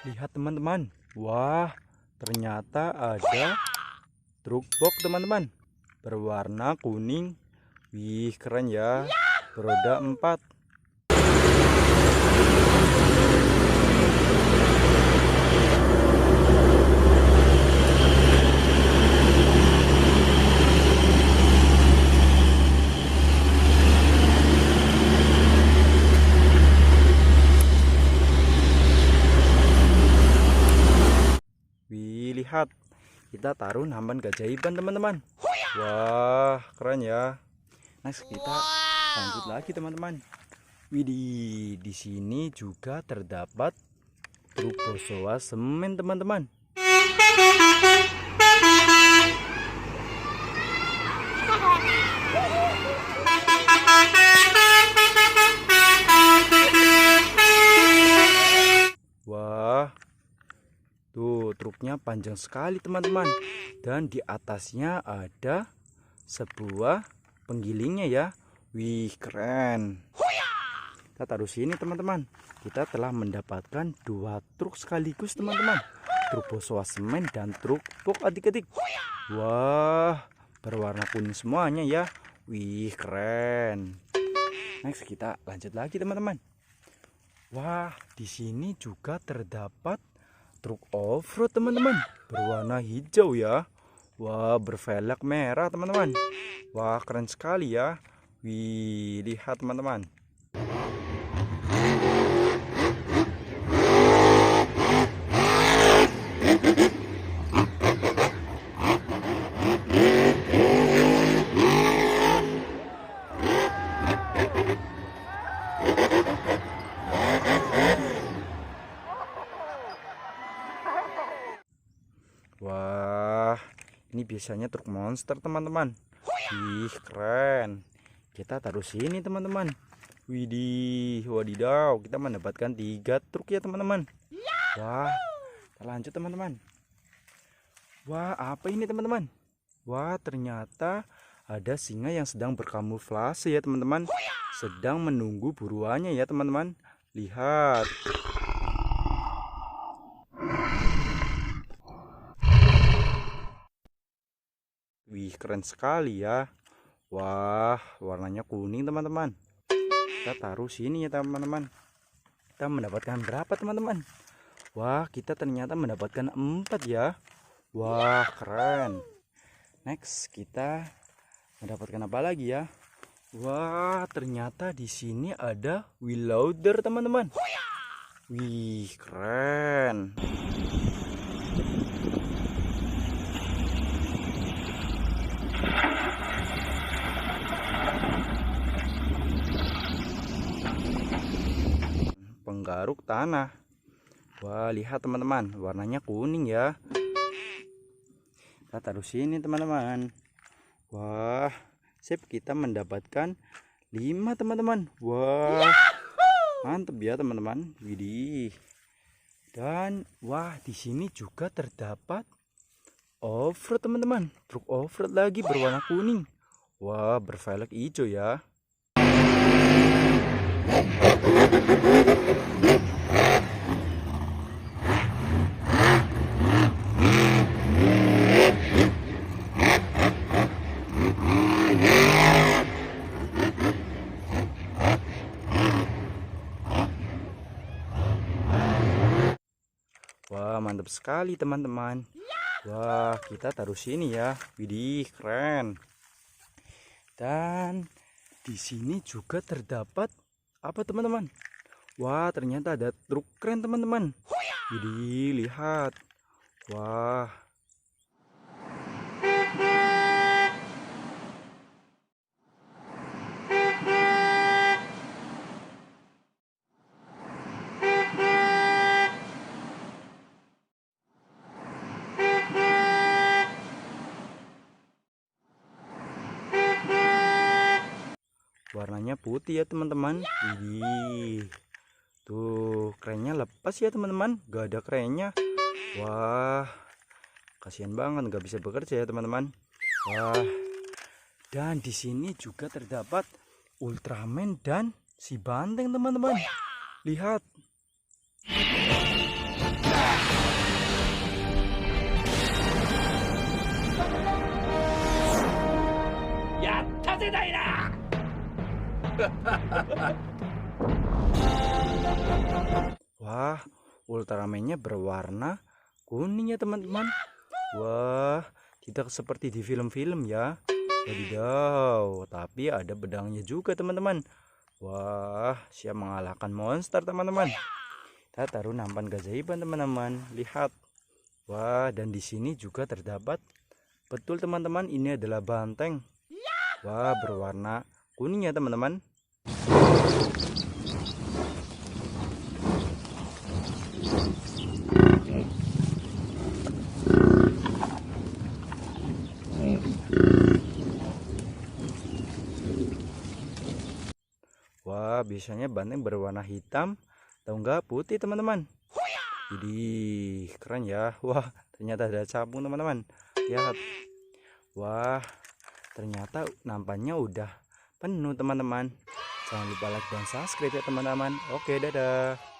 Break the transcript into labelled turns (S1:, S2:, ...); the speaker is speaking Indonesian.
S1: Lihat teman-teman. Wah, ternyata ada truk box teman-teman. Berwarna kuning. Wih, keren ya. Beroda 4. Wih, lihat. Kita taruh nampan keajaiban teman-teman. Wah, keren ya. Next kita lanjut lagi teman-teman. Widih, di sini juga terdapat truk Bosowa semen teman-teman. Wah, tuh truknya panjang sekali teman-teman. Dan di atasnya ada sebuah penggilingnya ya. Wih, keren. Kita taruh sini teman-teman. Kita telah mendapatkan 2 truk sekaligus teman-teman. Truk Bosowa semen dan truk box adik-adik. Wah, berwarna kuning semuanya ya. Wih, keren. Next kita lanjut lagi teman-teman. Wah, di sini juga terdapat truk off-road teman-teman. Berwarna hijau ya. Wah, bervelg merah teman-teman. Wah, keren sekali ya. Wih, lihat teman-teman. Wah, ini biasanya truk monster teman-teman. Wih, keren. Kita taruh sini teman-teman. Widih, wadidaw, kita mendapatkan 3 truk ya teman-teman. Wah, kita lanjut teman-teman. Wah, apa ini teman-teman? Wah, ternyata ada singa yang sedang berkamuflase ya teman-teman. Sedang menunggu buruannya ya teman-teman. Lihat. Wih, keren sekali ya. Wah, warnanya kuning teman-teman. Kita taruh sini ya teman-teman. Kita mendapatkan berapa teman-teman? Wah, kita ternyata mendapatkan 4 ya. Wah, keren. Next kita mendapatkan apa lagi ya? Wah, ternyata di sini ada wheel loader teman-teman. Wih, keren. Penggaruk tanah. Wah, lihat teman-teman, warnanya kuning ya. Kita taruh sini teman-teman. Wah, sip, kita mendapatkan 5 teman-teman. Wah, mantep ya teman-teman. Widih. Dan wah, di sini juga terdapat off-road teman-teman. Truk off-road lagi berwarna kuning. Wah, bervelg hijau ya. Wah, mantap sekali teman-teman. Wah, kita taruh sini ya. Widih, keren. Dan di sini juga terdapat apa teman-teman? Wah, ternyata ada truk keren teman-teman. Widih, lihat. Wah. Warnanya putih ya teman-teman. Widih. Tuh, kerennya lepas ya teman-teman. Gak ada kerennya. Wah, kasihan banget nggak bisa bekerja ya teman-teman. Wah. Dan di sini juga terdapat Ultraman dan si banteng teman-teman. Lihat. Wah, Ultramannya berwarna kuning ya teman-teman. Wah, tidak seperti di film-film ya. Wadidaw, tapi ada pedangnya juga teman-teman. Wah, siap mengalahkan monster teman-teman. Kita taruh nampan keajaiban teman-teman. Lihat. Wah, dan di sini juga terdapat, betul teman-teman, ini adalah banteng. Wah, berwarna kuning ya teman-teman. Wah, biasanya banteng berwarna hitam atau enggak putih teman-teman. Jadi keren ya. Wah, ternyata ada capung teman-teman. Lihat. Wah, ternyata nampaknya udah penuh teman-teman. Jangan lupa like dan subscribe ya teman-teman. Oke, dadah.